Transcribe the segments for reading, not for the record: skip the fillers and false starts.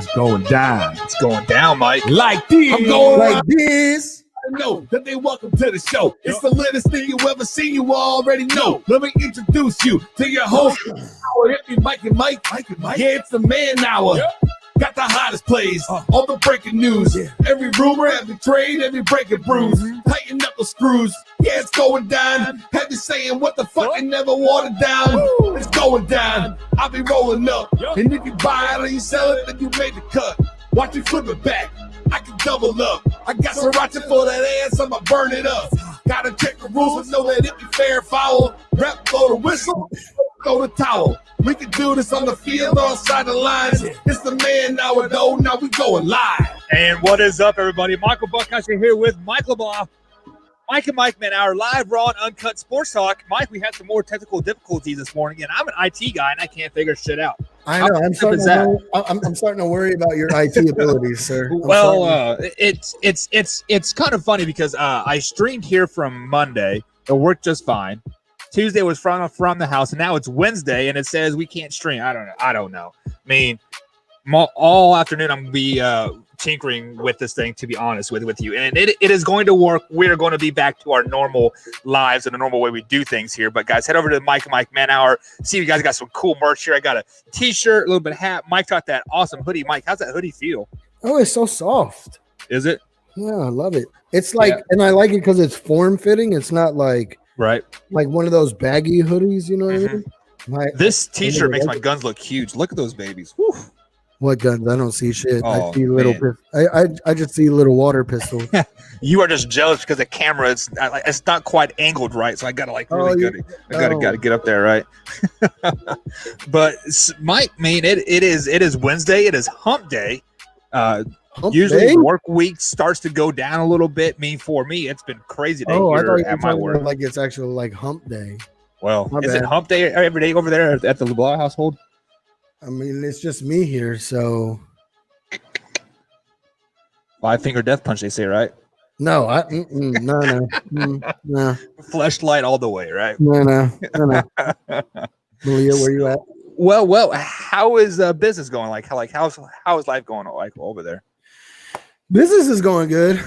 It's going down. It's going down, Mike. Like this. I'm going like this. I know that they welcome to the show. It's the latest thing you ever seen. You already know. Let me introduce you to your host. Hit me, Mike and Mike. Yeah, it's the man hour. Got the hottest plays, all the breaking news. Every rumor, every trade, every breaking bruise. Tighten up the screws. Yeah, it's going down. Have you saying what the fuck and never watered down? It's going down. I'll be rolling up. And if you buy it or you sell it, then you made the cut. Watch me flip it back. I can double up. I got sriracha for that ass, I'ma burn it up. Gotta check the rules and know that it be fair foul. Rep, blow the whistle, throw the towel. We can do this on the field, outside the lines. It's the man hour though, now we going live. And what is up, everybody? Michael Buckheiser here with Mike LeBlanc. Mike and Mike, man, our live, raw, and uncut sports talk. Mike, we had some more technical difficulties this morning, and I'm an IT guy, and I can't figure shit out. I know. I'm starting to worry about your IT abilities, sir. It's kind of funny because I streamed here from Monday. It worked just fine. Tuesday was from the house, and now it's Wednesday, and it says we can't stream. I don't know. I mean, all afternoon I'm gonna be tinkering with this thing, to be honest with you, and it is going to work. We're going to be back to our normal lives and the normal way we do things here. But guys, head over to the Mike and Mike Man Hour. See, you guys got some cool merch here. I got a t-shirt, a little bit of hat. Mike got that awesome hoodie. Mike, how's that hoodie feel? Oh, it's so soft. Is it? Yeah, I love it. It's like, and I like it because it's form fitting. It's not like one of those baggy hoodies. You know what I mean? This t-shirt makes my guns look huge. Look at those babies. Whew. What guns? I don't see shit. Oh, I see little. I just see little water pistols. You are just jealous because the camera it's not quite angled right, so I gotta gotta get up there, right? But Mike, man, it is Wednesday. It is Hump Day. Usually work week starts to go down a little bit. For me, it's been crazy day here at my work. Like it's actually like Hump Day. Well, is it Hump Day every day over there at the LeBlanc household? I mean, it's just me here, so 5-finger death punch, they say, right? No, no. Fleshlight all the way, right? No. Malia, where you at? Well, how is business going? How is life going like over there? Business is going good.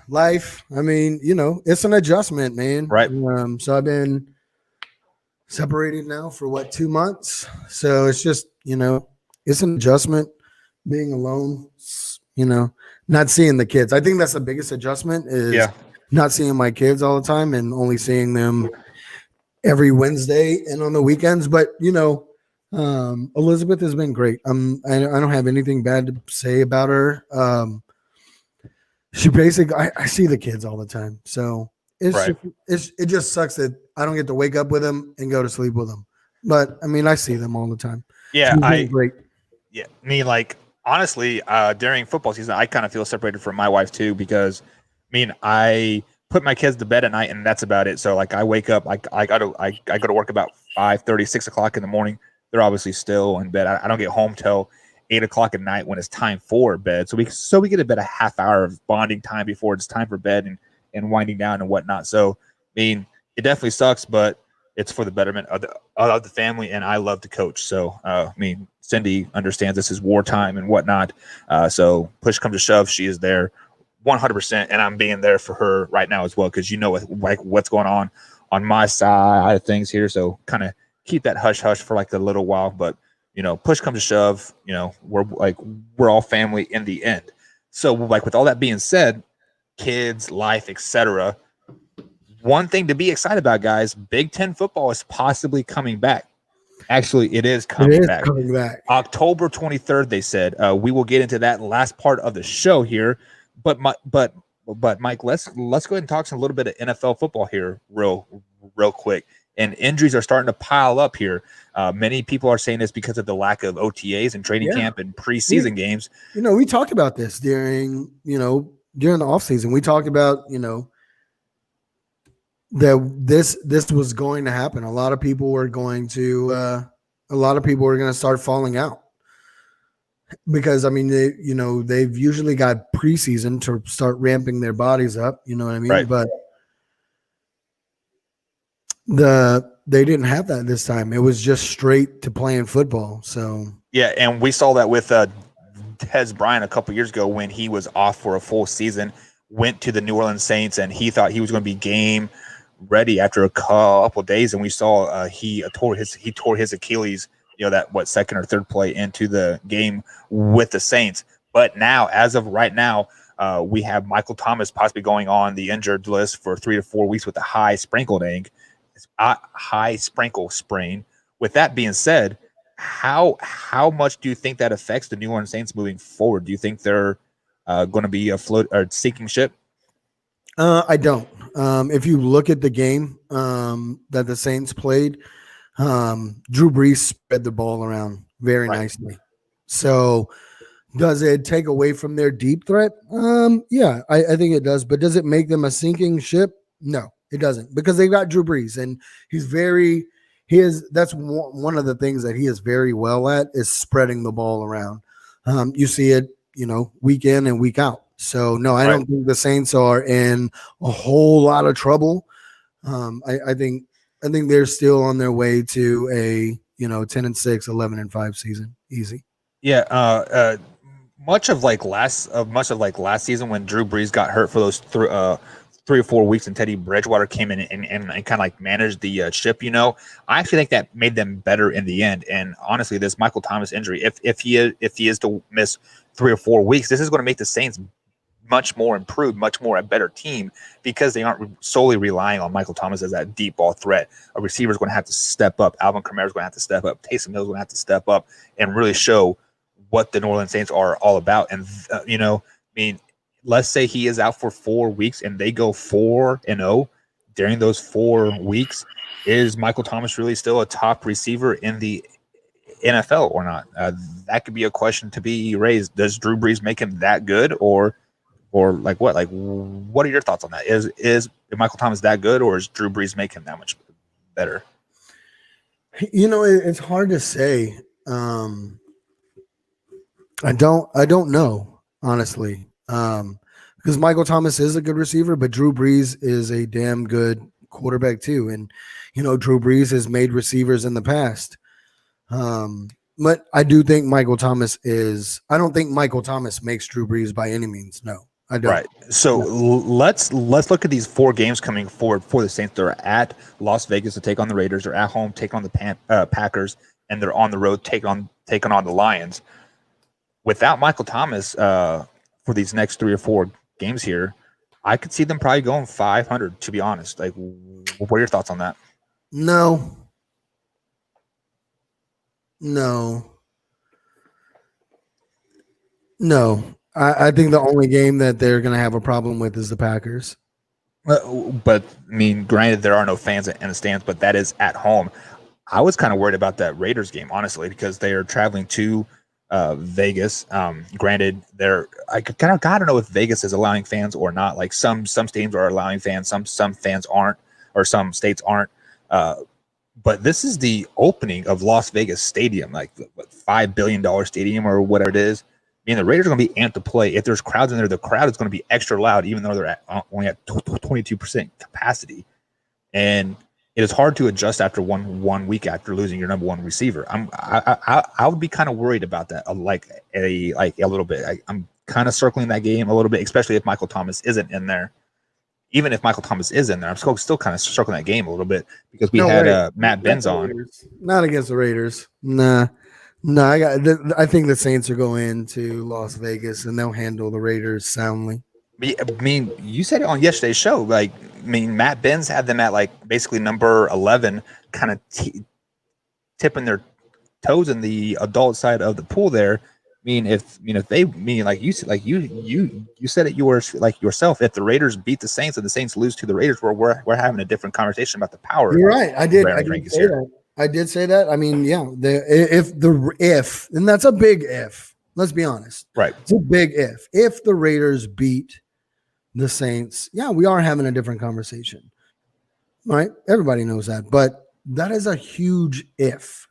Life, I mean, it's an adjustment, man. Right. So I've been separated now for 2 months. So it's just, it's an adjustment being alone, not seeing the kids. I think that's the biggest adjustment is not seeing my kids all the time and only seeing them every Wednesday and on the weekends. But, Elizabeth has been great. I don't have anything bad to say about her. She basically, I see the kids all the time. So it just sucks that I don't get to wake up with them and go to sleep with them. But I mean, I see them all the time. Yeah, great. Yeah, honestly, during football season, I kind of feel separated from my wife too because, I put my kids to bed at night and that's about it. So I wake up, I go to work about 5:30, 6 o'clock in the morning. They're obviously still in bed. I don't get home till 8 o'clock at night when it's time for bed. So we get about a half hour of bonding time before it's time for bed and winding down and whatnot. So it definitely sucks, but it's for the betterment of the family, and I love to coach. So, Cindy understands this is wartime and whatnot. So push comes to shove, she is there 100%, and I'm being there for her right now as well because what's going on my side of things here. So kind of keep that hush-hush for a little while. But, push comes to shove, we're all family in the end. So, with all that being said, kids, life, etc., one thing to be excited about, guys, Big Ten football is possibly coming back. Actually, it is coming back. October 23rd, they said. We will get into that last part of the show here. But Mike, let's go ahead and talk some little bit of NFL football here real quick. And injuries are starting to pile up here. Many people are saying this because of the lack of OTAs and training camp and preseason games. We talked about this during the offseason. We talked about, that this was going to happen. A lot of people were going to start falling out because they've usually got preseason to start ramping their bodies up. You know what I mean? Right. But they didn't have that this time. It was just straight to playing football. So yeah, and we saw that with Tez Bryant a couple years ago when he was off for a full season, went to the New Orleans Saints, and he thought he was going to be game ready after a couple of days, and we saw he tore his Achilles, that second or third play into the game with the Saints. But now, as of right now, we have Michael Thomas possibly going on the injured list for 3 to 4 weeks with a high sprinkle sprain. With that being said, how much do you think that affects the New Orleans Saints moving forward? Do you think they're going to be afloat or sinking ship? I don't. If you look at the game that the Saints played, Drew Brees spread the ball around very nicely. So does it take away from their deep threat? Yeah, I think it does. But does it make them a sinking ship? No, it doesn't, because they've got Drew Brees, and that's one of the things that he is very well at, is spreading the ball around. You see it, week in and week out. So no, I don't think the Saints are in a whole lot of trouble. I think they're still on their way to a 10-6, 11-5 season, easy. Yeah. Much of last season when Drew Brees got hurt for those 3 or 4 weeks and Teddy Bridgewater came in and kind of managed the ship, I actually think that made them better in the end. And honestly, this Michael Thomas injury, if he is to miss 3 or 4 weeks, this is going to make the Saints much more improved, much more a better team, because they aren't solely relying on Michael Thomas as that deep ball threat. A receiver is going to have to step up. Alvin Kamara is going to have to step up. Taysom Hill is going to have to step up and really show what the New Orleans Saints are all about. And, let's say he is out for 4 weeks and they go 4-0 during those 4 weeks. Is Michael Thomas really still a top receiver in the NFL or not? That could be a question to be raised. Does Drew Brees make him that good, or what? What are your thoughts on that? Is Michael Thomas that good, or is Drew Brees make him that much better? It's hard to say. I don't know, honestly, because Michael Thomas is a good receiver, but Drew Brees is a damn good quarterback too. And, Drew Brees has made receivers in the past. But I do think I don't think Michael Thomas makes Drew Brees by any means. No, I don't. Right. So let's look at these 4 games coming forward for the Saints. They're at Las Vegas to take on the Raiders. They're at home taking on the Packers, and they're on the road taking on the Lions. Without Michael Thomas for these next 3 or 4 games here, I could see them probably going 500, to be honest. What are your thoughts on that? No. I think the only game that they're going to have a problem with is the Packers. But, granted, there are no fans in the stands, but that is at home. I was kind of worried about that Raiders game, honestly, because they are traveling to Vegas. Granted, I kind of gotta know if Vegas is allowing fans or not. Some stadiums are allowing fans, some fans aren't, or some states aren't. But this is the opening of Las Vegas Stadium, $5 billion stadium or whatever it is. The Raiders are going to be amped to play. If there's crowds in there, the crowd is going to be extra loud, even though they're only at 22% capacity. And it is hard to adjust after one week after losing your number one receiver. I would be kind of worried about that, a little bit. I'm kind of circling that game a little bit, especially if Michael Thomas isn't in there. Even if Michael Thomas is in there, I'm still kind of circling that game a little bit, because we had Matt Benz on. Not against the Raiders. Nah. No, I think the Saints are going to Las Vegas and they'll handle the Raiders soundly. You said it on yesterday's show. Matt Benz had them at basically number 11, kind of tipping their toes in the adult side of the pool there. If they you said it yourself. If the Raiders beat the Saints and the Saints lose to the Raiders, we're having a different conversation about the power. You're right. I did say that. I did say that. If and that's a big if. Let's be honest. Right. It's a big if. If the Raiders beat the Saints, we are having a different conversation. Right? Everybody knows that. But that is a huge if.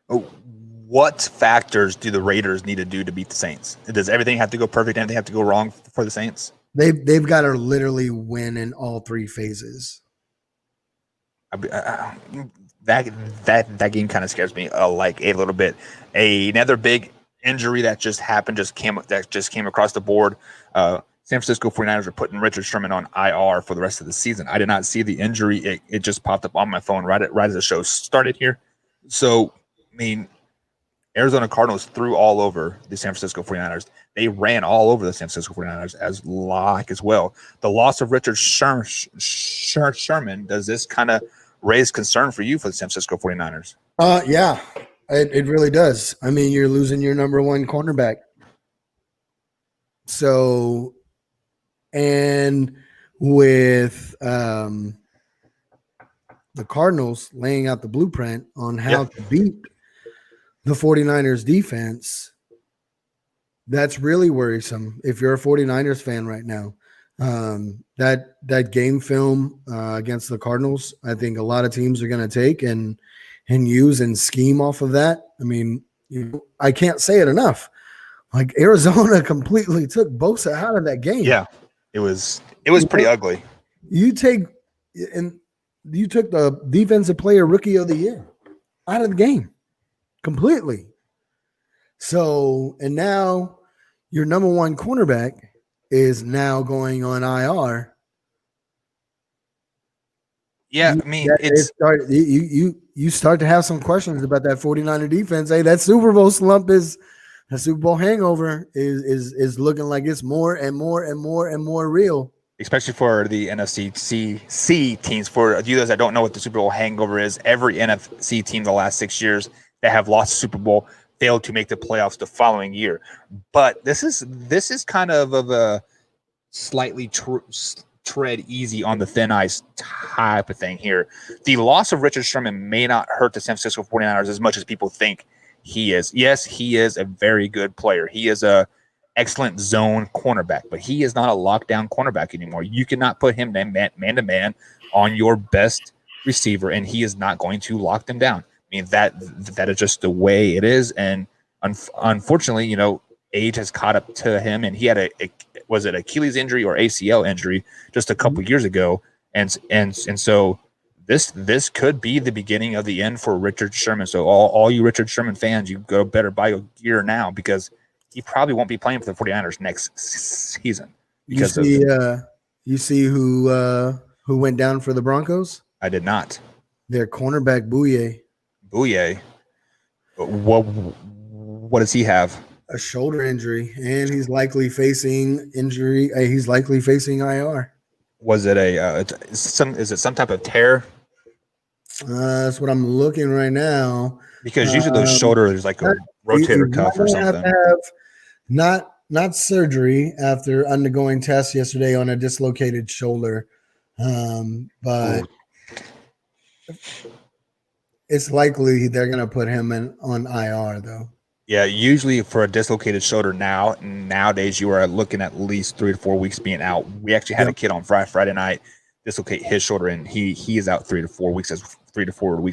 What factors do the Raiders need to do to beat the Saints? Does everything have to go perfect? Anything have to go wrong for the Saints? They've got to literally win in all 3 phases. That game kind of scares me a little bit. Another big injury that just happened just came across the board. San Francisco 49ers are putting Richard Sherman on IR for the rest of the season. I did not see the injury. It just popped up on my phone right as the show started here. So, I mean, Arizona Cardinals threw all over the San Francisco 49ers. They ran all over the San Francisco 49ers as well. The loss of Richard Sherman, does this kind of raise concern for you for the San Francisco 49ers? Yeah, it really does. I mean, you're losing your number one cornerback. So, and with the Cardinals laying out the blueprint on how to beat the 49ers defense, that's really worrisome if you're a 49ers fan right now. That game film against the Cardinals, I think a lot of teams are going to take and use and scheme off of that. I mean, I can't say it enough. Like, Arizona completely took Bosa out of that game. Yeah, it was pretty ugly. You took the defensive player rookie of the year out of the game completely. So, and now your number one cornerback is now going on IR. Yeah, I mean, you start to have some questions about that 49er defense. Hey, that Super Bowl slump the Super Bowl hangover is looking like it's more and more real. Especially for the NFC teams. For you guys that don't know what the Super Bowl hangover is, every NFC team the last 6 years that have lost the Super Bowl failed to make the playoffs the following year. But this is kind of a slightly tread easy on the thin ice type of thing here. The loss of Richard Sherman may not hurt the San Francisco 49ers as much as people think he is. Yes, he is a very good player. He is a excellent zone cornerback, but he is not a lockdown cornerback anymore. You cannot put him man to man on your best receiver, and he is not going to lock them down. I mean, that is just the way it is. And unfortunately, age has caught up to him, and he had was it Achilles injury or ACL injury just a couple years ago, and so this could be the beginning of the end for Richard Sherman. So all you Richard Sherman fans, you better buy your gear now, because he probably won't be playing for the 49ers next season. Because you see who went down for the Broncos? I did not. Their cornerback Bouye. What does he have? A shoulder injury, and he's likely facing injury. He's likely facing IR. Was it is it some type of tear? That's what I'm looking right now. Because usually those shoulders like a rotator cuff or something. Not surgery after undergoing tests yesterday on a dislocated shoulder, but it's likely they're going to put him on IR though. Yeah, usually for a dislocated shoulder nowadays you are looking at least 3 to 4 weeks being out. We actually had a kid on Friday night dislocate his shoulder, and he is out 3 to 4 weeks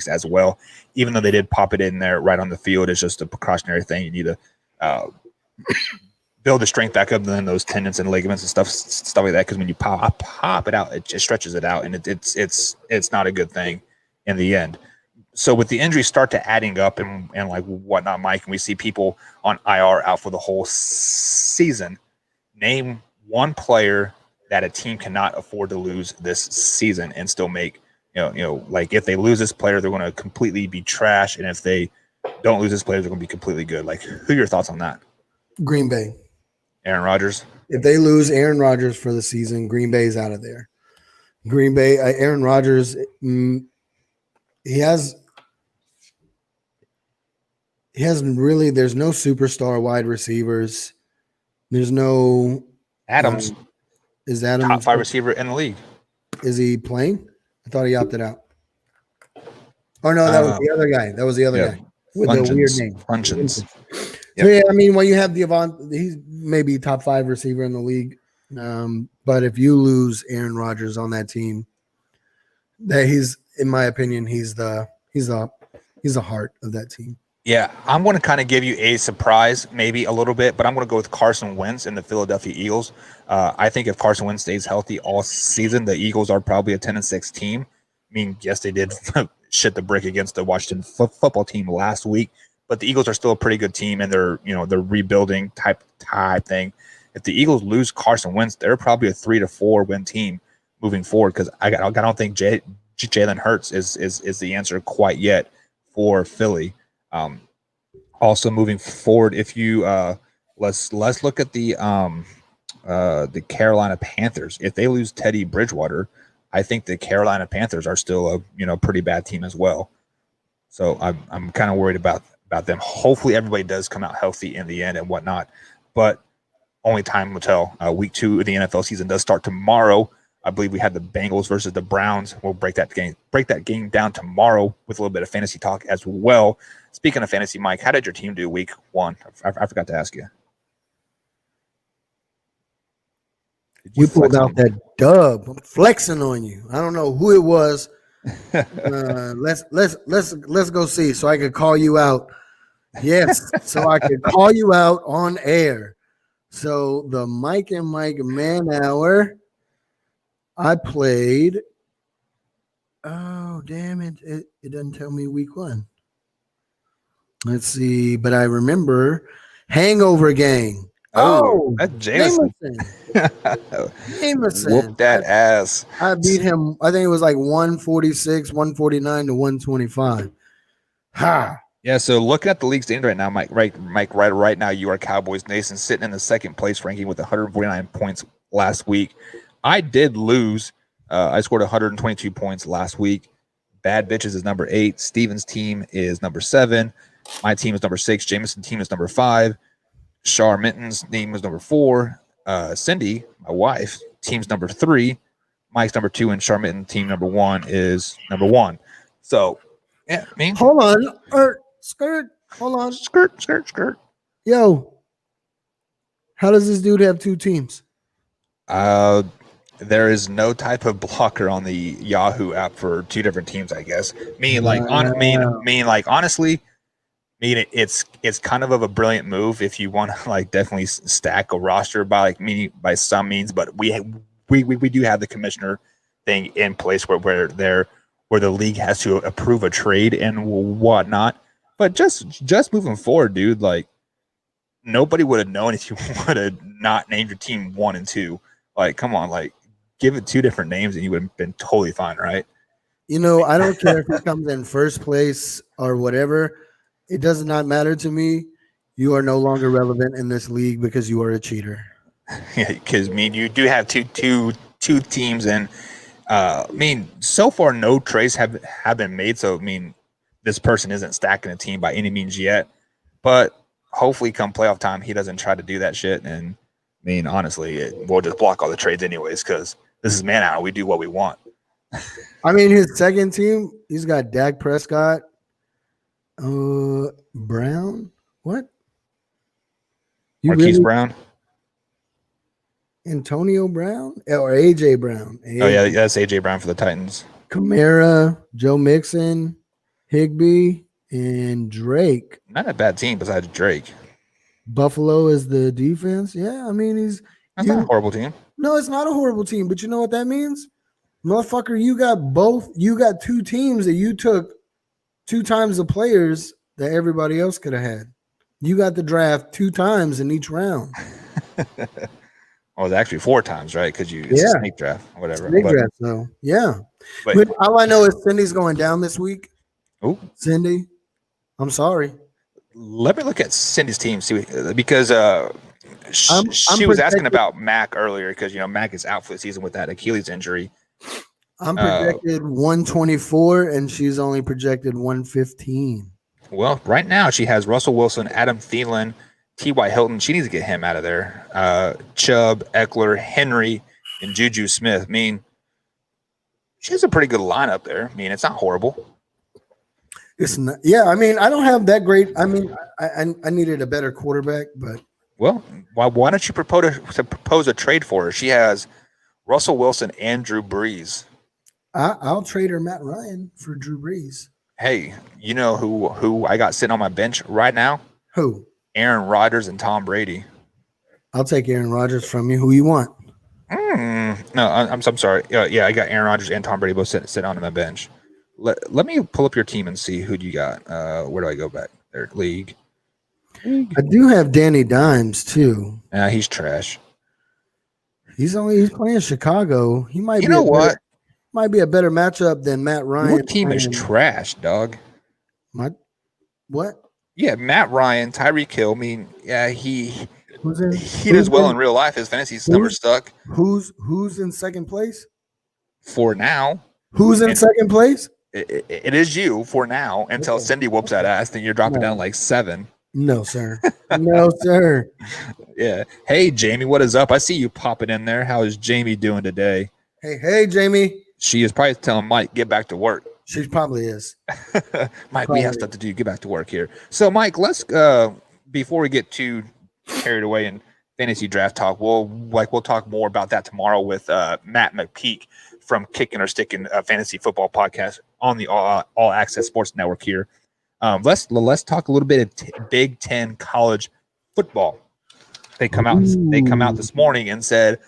as well. Even though they did pop it in there right on the field, it's just a precautionary thing. You need to build the strength back up, and then those tendons and ligaments and stuff like that. Because when you pop it out, it just stretches it out, and it's not a good thing in the end. So with the injuries start to adding up and like whatnot, Mike, and we see people on IR out for the whole season, name one player that a team cannot afford to lose this season and still make, like if they lose this player, they're going to completely be trash. And if they don't lose this player, they're going to be completely good. Like, who are your thoughts on that? Green Bay. Aaron Rodgers. If they lose Aaron Rodgers for the season, Green Bay's out of there. Green Bay, Aaron Rodgers, he hasn't really, there's no superstar wide receivers. There's no Adams. Is Adams top 5 receiver in the league? Is he playing? I thought he opted out. Oh no, that was the other guy. That was the other guy with the weird name. Functions. So yeah, I mean, when you have he's maybe top 5 receiver in the league. But if you lose Aaron Rodgers on that team, that in my opinion, he's the heart of that team. Yeah, I'm going to kind of give you a surprise, maybe a little bit, but I'm going to go with Carson Wentz and the Philadelphia Eagles. I think if Carson Wentz stays healthy all season, the Eagles are probably a 10-6 team. I mean, yes, they did shit the brick against the Washington football team last week, but the Eagles are still a pretty good team, and they're rebuilding type thing. If the Eagles lose Carson Wentz, they're probably a 3 to 4 win team moving forward, because I don't think Jalen Hurts is the answer quite yet for Philly. Also moving forward, if you let's look at the Carolina Panthers. If they lose Teddy Bridgewater, I think the Carolina Panthers are still a pretty bad team as well. So I'm kind of worried about them. Hopefully everybody does come out healthy in the end and whatnot, but only time will tell. Week 2 of the NFL season does start tomorrow. I believe we had the Bengals versus the Browns. We'll break that game down tomorrow with a little bit of fantasy talk as well. Speaking of fantasy, Mike, how did your team do week 1? I forgot to ask you. You pulled out that dub. I'm flexing on you. I don't know who it was. Let's go see so I could call you out. Yes, so I could call you out on air. So the Mike and Mike Man Hour, I played. Oh, damn it. It doesn't tell me week 1. Let's see, but I remember Hangover Gang. Oh, that's Jameson. Jameson. Whoop that ass. I beat him. I think it was like 146, 149 to 125. Ha. Yeah, so looking at the league standings right now, Mike, right now, you are Cowboys Nation sitting in the second place ranking with 149 points last week. I did lose. I scored 122 points last week. Bad Bitches is number 8. Steven's team is number 7. My team is number 6. Jameson's team is number 5. Char Minton's team is number 4. Cindy, my wife, team's number 3. Mike's number 2, and Char Minton's team number 1 is number 1. So, yeah, I mean, hold on, skirt. Hold on, skirt. Yo, how does this dude have 2 teams? There is no type of blocker on the Yahoo app for 2 different teams, I guess. Honestly, it's kind of a brilliant move if you want to definitely stack a roster by some means, but we do have the commissioner thing in place where the league has to approve a trade and whatnot. But just moving forward, dude, nobody would have known if you would have not named your team 1 and 2. Come on, give it 2 different names and you would have been totally fine, right? I don't care if he comes in first place or whatever. It does not matter to me. You are no longer relevant in this league because you are a cheater. Yeah, because you do have two teams, and so far no trades have been made. So this person isn't stacking a team by any means yet. But hopefully, come playoff time, he doesn't try to do that shit. And honestly, we'll just block all the trades anyways because this is Man Hour. We do what we want. His second team, he's got Dak Prescott. Brown? What? Marquise Brown? Antonio Brown? Or AJ Brown? Oh, yeah, that's AJ Brown for the Titans. Kamara, Joe Mixon, Higbee, and Drake. Not a bad team besides Drake. Buffalo is the defense. Yeah, that's not a horrible team. No, it's not a horrible team, but you know what that means? Motherfucker, you got 2 teams that you took 2 times the players that everybody else could have had. You got the draft 2 times in each round. Well, it's actually 4 times, right? Because it's a snake draft, or whatever. Draft, so yeah. But all I know is Cindy's going down this week. Oh, Cindy, I'm sorry. Let me look at Cindy's team, because she was asking about Mac earlier because Mac is out for the season with that Achilles injury. I'm projected 124, and she's only projected 115. Well, right now she has Russell Wilson, Adam Thielen, T.Y. Hilton. She needs to get him out of there. Chubb, Eckler, Henry, and Juju Smith. She has a pretty good lineup there. It's not horrible. It's not. Yeah, I don't have that great. I needed a better quarterback, but well, why don't you propose a trade for her? She has Russell Wilson and Drew Brees. I'll trade her Matt Ryan for Drew Brees. Hey, you know who I got sitting on my bench right now? Who? Aaron Rodgers and Tom Brady. I'll take Aaron Rodgers from you. Who you want? No, I'm sorry. Yeah, I got Aaron Rodgers and Tom Brady both sitting on my bench. Let me pull up your team and see who you got. Where do I go back? Third league. I do have Danny Dimes too. He's trash. He's playing Chicago. He might You be know what? might be a better matchup than Matt Ryan. Your team is playing- trash, dog. What? Yeah, Matt Ryan, Tyreek Hill. I mean, yeah, he Who's does well in real life. His fantasy numbers stuck Who's in second place? for now. Who's in And- second place? It is you for now until Okay. Cindy whoops that ass. Then you're dropping No. down like 7. No, sir. No, sir. Yeah. Hey, Jamie, what is up? I see you popping in there. How is Jamie doing today? Hey, Jamie. She is probably telling Mike, get back to work. She probably is. Mike, we have stuff to do. Get back to work here. So, Mike, let's before we get too carried away in fantasy draft talk, we'll talk more about that tomorrow with Matt McPeak from Kicking or Sticking Fantasy Football Podcast on the All Access Sports Network here. Let's talk a little bit of Big Ten college football. They come out this morning and said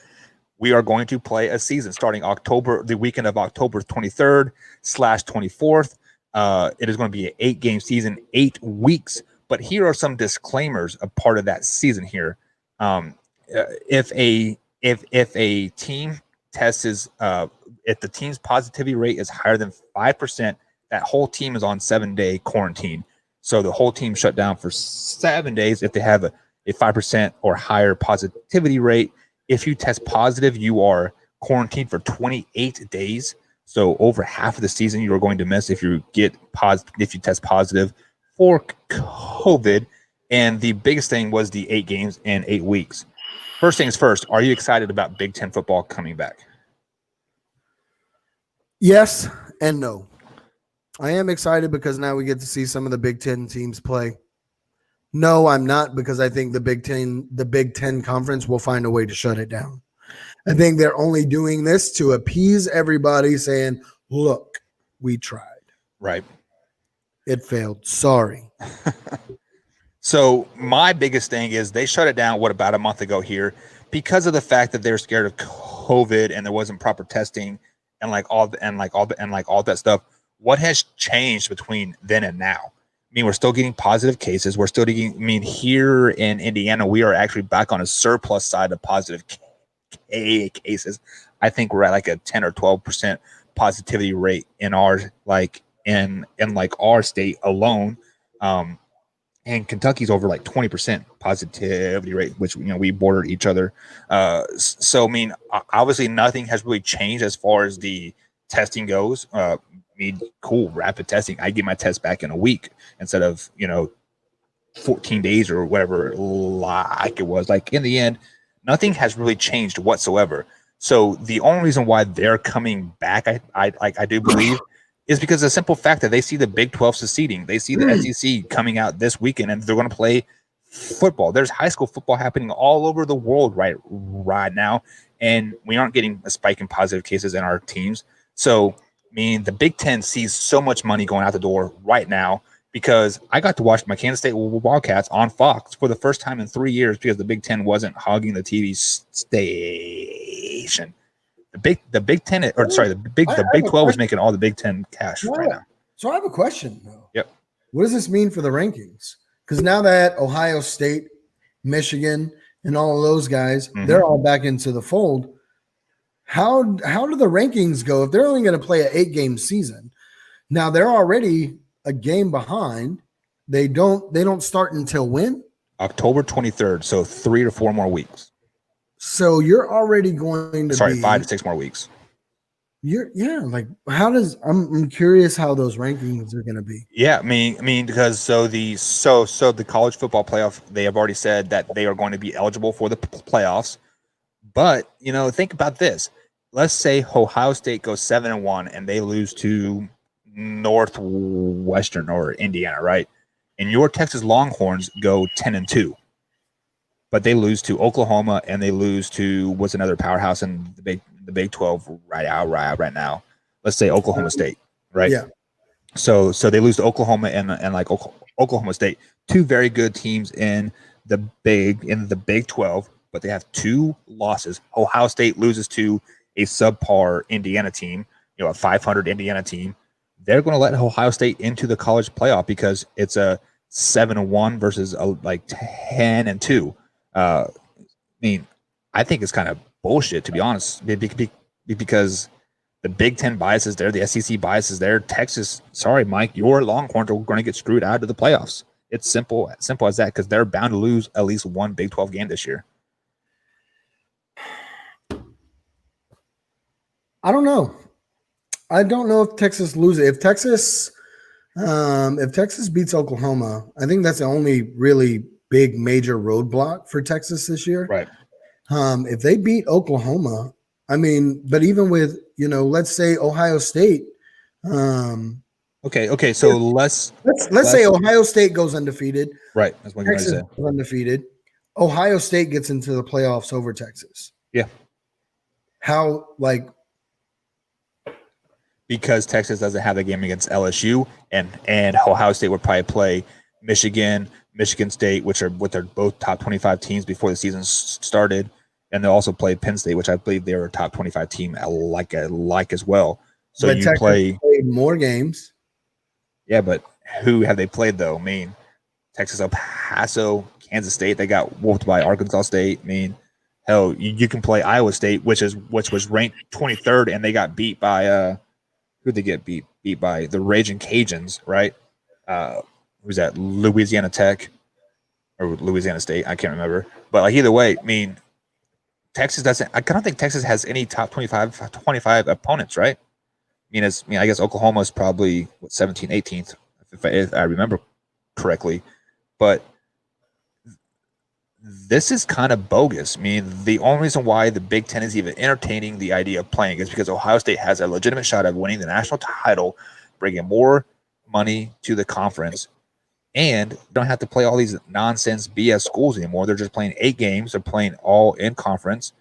we are going to play a season starting the weekend of October 23rd / 24th. It is going to be an 8-game season, 8 weeks. But here are some disclaimers a part of that season here. If a team tests if the team's positivity rate is higher than 5%, that whole team is on 7-day quarantine. So the whole team shut down for 7 days if they have a 5% or higher positivity rate. If you test positive, you are quarantined for 28 days. So over half of the season you are going to miss if you test positive for COVID. And the biggest thing was the 8 games in 8 weeks. First things first, are you excited about Big Ten football coming back? Yes and no. I am excited because now we get to see some of the Big Ten teams play. No, I'm not, because I think the Big Ten conference will find a way to shut it down. I think they're only doing this to appease everybody, saying, look, we tried. Right. It failed. Sorry. So my biggest thing is they shut it down, about a month ago here, because of the fact that they're scared of COVID and there wasn't proper testing and all that stuff. What has changed between then and now? I mean, we're still getting positive cases. We're still getting, here in Indiana, we are actually back on a surplus side of positive cases. I think we're at a 10 or 12% positivity rate in our in our state alone. And Kentucky's over 20% positivity rate, which we border each other. So obviously nothing has really changed as far as the testing goes. Cool, rapid testing. I get my test back in a week instead of 14 days or whatever it was. In the end, nothing has really changed whatsoever. So the only reason why they're coming back, I do believe, is because of the simple fact that they see the Big 12 seceding. They see the SEC coming out this weekend, and they're going to play football. There's high school football happening all over the world right now, and we aren't getting a spike in positive cases in our teams. So, the Big Ten sees so much money going out the door right now, because I got to watch my Kansas State Wildcats on Fox for the first time in 3 years because the Big Ten wasn't hogging the TV station. The Big 12 is making all the Big Ten cash right now. So I have a question, though. Yep. What does this mean for the rankings? Because now that Ohio State, Michigan, and all of those guys, they're all back into the fold. How do the rankings go if they're only going to play an 8-game season? Now they're already a game behind. They don't start until when? October 23rd. So 3 or 4 more weeks. So you're already going to 5 to 6 more weeks. I'm curious how those rankings are going to be. Yeah, because the college football playoff, they have already said that they are going to be eligible for the playoffs. But think about this. Let's say Ohio State goes 7-1 and they lose to Northwestern or Indiana, right? And your Texas Longhorns go 10-2, but they lose to Oklahoma and they lose to what's another powerhouse in the Big 12 right now. Let's say Oklahoma State, right? Yeah. So they lose to Oklahoma and Oklahoma State, 2 very good teams in the Big 12, but they have 2 losses. Ohio State loses to a subpar Indiana team, a 500 Indiana team. They're going to let Ohio State into the college playoff because it's a 7-1 versus like 10-2. I mean, I think it's kind of bullshit, to be honest, because the Big Ten bias is there, the SEC bias is there. Texas, sorry, Mike, your Longhorns are going to get screwed out of the playoffs. It's simple as that, because they're bound to lose at least one Big 12 game this year. I don't know. I don't know if Texas loses. If Texas beats Oklahoma, I think that's the only really big major roadblock for Texas this year. Right. If they beat Oklahoma, I mean, but even with, let's say Ohio State. Okay. So let's say Ohio State goes undefeated. Right. That's what you're going to say. Goes undefeated. Ohio State gets into the playoffs over Texas. Yeah. How, because Texas doesn't have the game against LSU, and Ohio State would probably play Michigan State, which are both top 25 teams before the season started, and they'll also play Penn State, which I believe they're a top 25 team like as well. So but you Texas played more games. Yeah, but who have they played though? I mean, Texas, El Paso, Kansas State, they got whooped by Arkansas State. I mean, hell, you can play Iowa State, which was ranked 23rd, and they got beat by who'd they get beat by? The Raging Cajuns, right? Who's that? Louisiana Tech or Louisiana State? I can't remember. But either way, I mean, Texas doesn't. I don't think Texas has any top 25 opponents, right? I guess Oklahoma is probably 17th, 18th, if I remember correctly. But this is kind of bogus. I mean, the only reason why the Big Ten is even entertaining the idea of playing is because Ohio State has a legitimate shot at winning the national title, bringing more money to the conference, and don't have to play all these nonsense BS schools anymore. They're just playing 8 games. They're playing all in conference.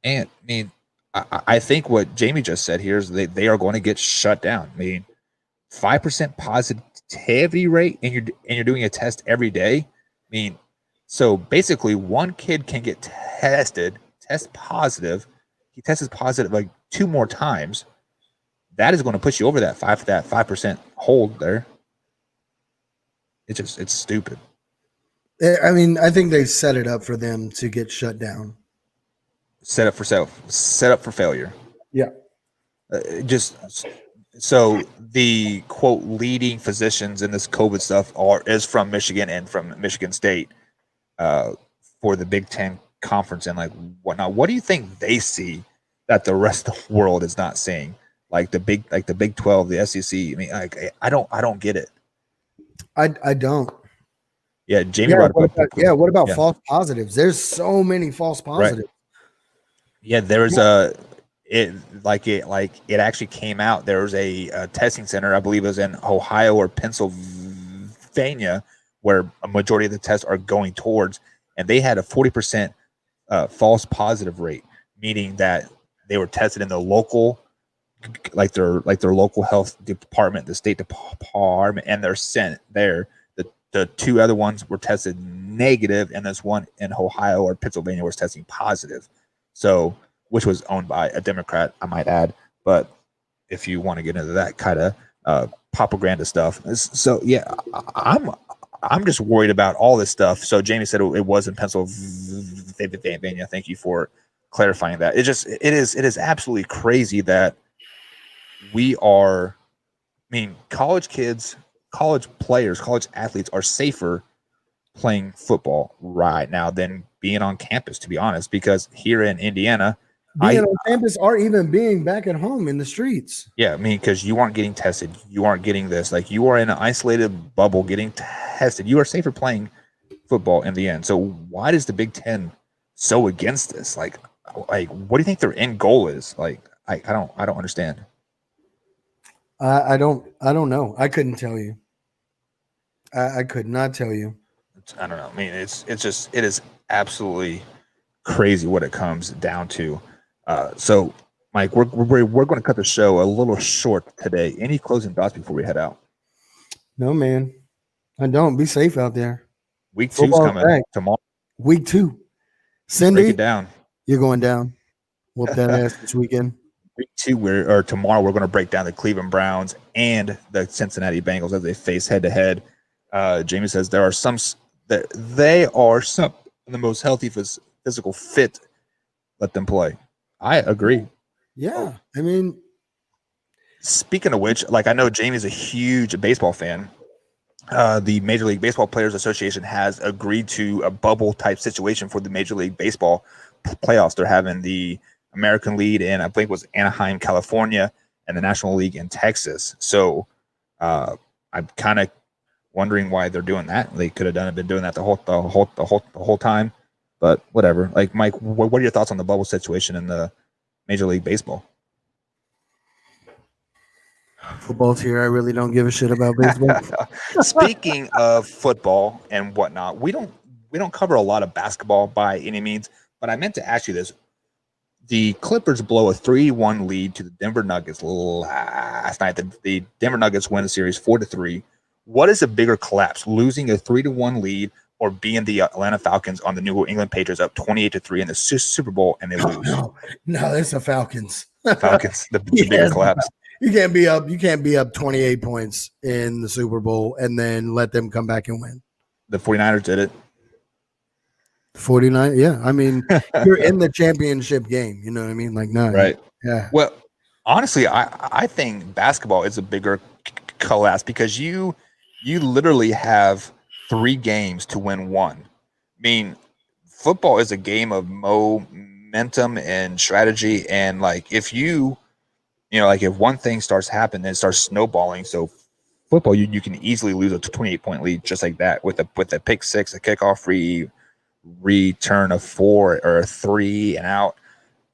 And, I mean, I think what Jamie just said here is they are going to get shut down. I mean, 5% positivity rate, and you're doing a test every day. I mean, so basically, one kid can get test positive. He tests positive like 2 more times. That is going to push you over that 5% hold there. It's stupid. I mean, I think they set it up for them to get shut down. Set up for failure. Yeah. So the quote leading physicians in this COVID stuff is from Michigan and from Michigan State. For the Big Ten conference and whatnot. What do you think they see that the rest of the world is not seeing? Like the Big 12, the SEC. I mean, I don't get it. I don't. Yeah, Jamie brought up. What about false positives? There's so many false positives. Right. Yeah, there's it actually came out. There was a testing center, I believe it was in Ohio or Pennsylvania, where a majority of the tests are going towards, and they had a 40% false positive rate, meaning that they were tested in the local, their local health department, the state department, and they're sent there. The 2 other ones were tested negative, and this one in Ohio or Pennsylvania was testing positive. So, which was owned by a Democrat, I might add. But if you want to get into that kind of propaganda stuff, so yeah, I'm just worried about all this stuff. So Jamie said it was in Pennsylvania. Thank you for clarifying that. It is absolutely crazy that we are. I mean, college kids, college players, college athletes are safer playing football right now than being on campus. To be honest, because here in Indiana, being on campus or even being back at home in the streets. Yeah, I mean, because you aren't getting tested, you aren't getting this. Like, you are in an isolated bubble getting tested. You are safer playing football in the end. So why does the Big Ten so against this? Like, what do you think their end goal is? Like, I don't understand. I don't know. I couldn't tell you. I could not tell you. I don't know. I mean, it is absolutely crazy what it comes down to. So, Mike, we're going to cut the show a little short today. Any closing thoughts before we head out? No, man. I don't. Be safe out there. Week 2's coming tomorrow. Week 2. Cindy, break it down. You're going down. Whoop that ass this weekend. Week 2, tomorrow, we're going to break down the Cleveland Browns and the Cincinnati Bengals as they face head-to-head. Jamie says there are that they are some of the most healthy physical fit. Let them play. I agree. Yeah, I mean, Speaking of which, like I know Jamie's a huge baseball fan. The Major League Baseball Players Association has agreed to a bubble type situation for the Major League Baseball playoffs. They're having the American League in, I think it was Anaheim, California, and the National League in Texas. So I'm kind of wondering why they're doing that. They could have been doing that the whole time, but whatever. Like Mike, what are your thoughts on the bubble situation in the Major League Baseball? football's here. I really don't give a shit about baseball. Speaking of football and whatnot, we don't cover a lot of basketball by any means, but I meant to ask you this. The Clippers blow a 3-1 lead to the Denver Nuggets last night. The Denver Nuggets win the series 4-3. What is a bigger collapse, losing a 3-1 lead or being the Atlanta Falcons on the New England Patriots up 28-3 in the Super Bowl and they lose? No, it's the Falcons. Falcons, the bigger collapse. You can't be up 28 points in the Super Bowl and then let them come back and win. The 49ers did it. 49, yeah. I mean, you're in the championship game. You know what I mean? Like, no, right? Yeah. Well, honestly, I think basketball is a bigger collapse because you literally have 3 games to win one. I mean, football is a game of momentum and strategy, and like if like if one thing starts happening, it starts snowballing. So football, you can easily lose a 28-point lead just like that with a pick six, a kickoff return of 4 or a 3 and out.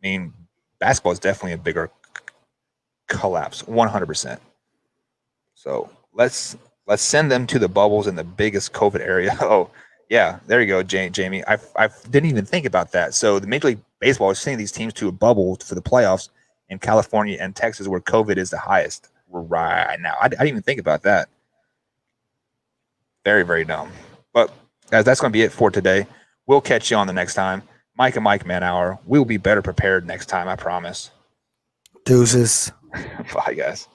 I mean, basketball is definitely a bigger collapse, 100%. So let's send them to the bubbles in the biggest COVID area. Oh, yeah, there you go, Jamie. I didn't even think about that. So the Major League Baseball is sending these teams to a bubble for the playoffs in California and Texas, where COVID is the highest right now. I didn't even think about that. Very, very dumb. But guys, that's going to be it for today. We'll catch you on the next time. Mike and Mike Man Hour. We'll be better prepared next time, I promise. Deuces. Bye, guys.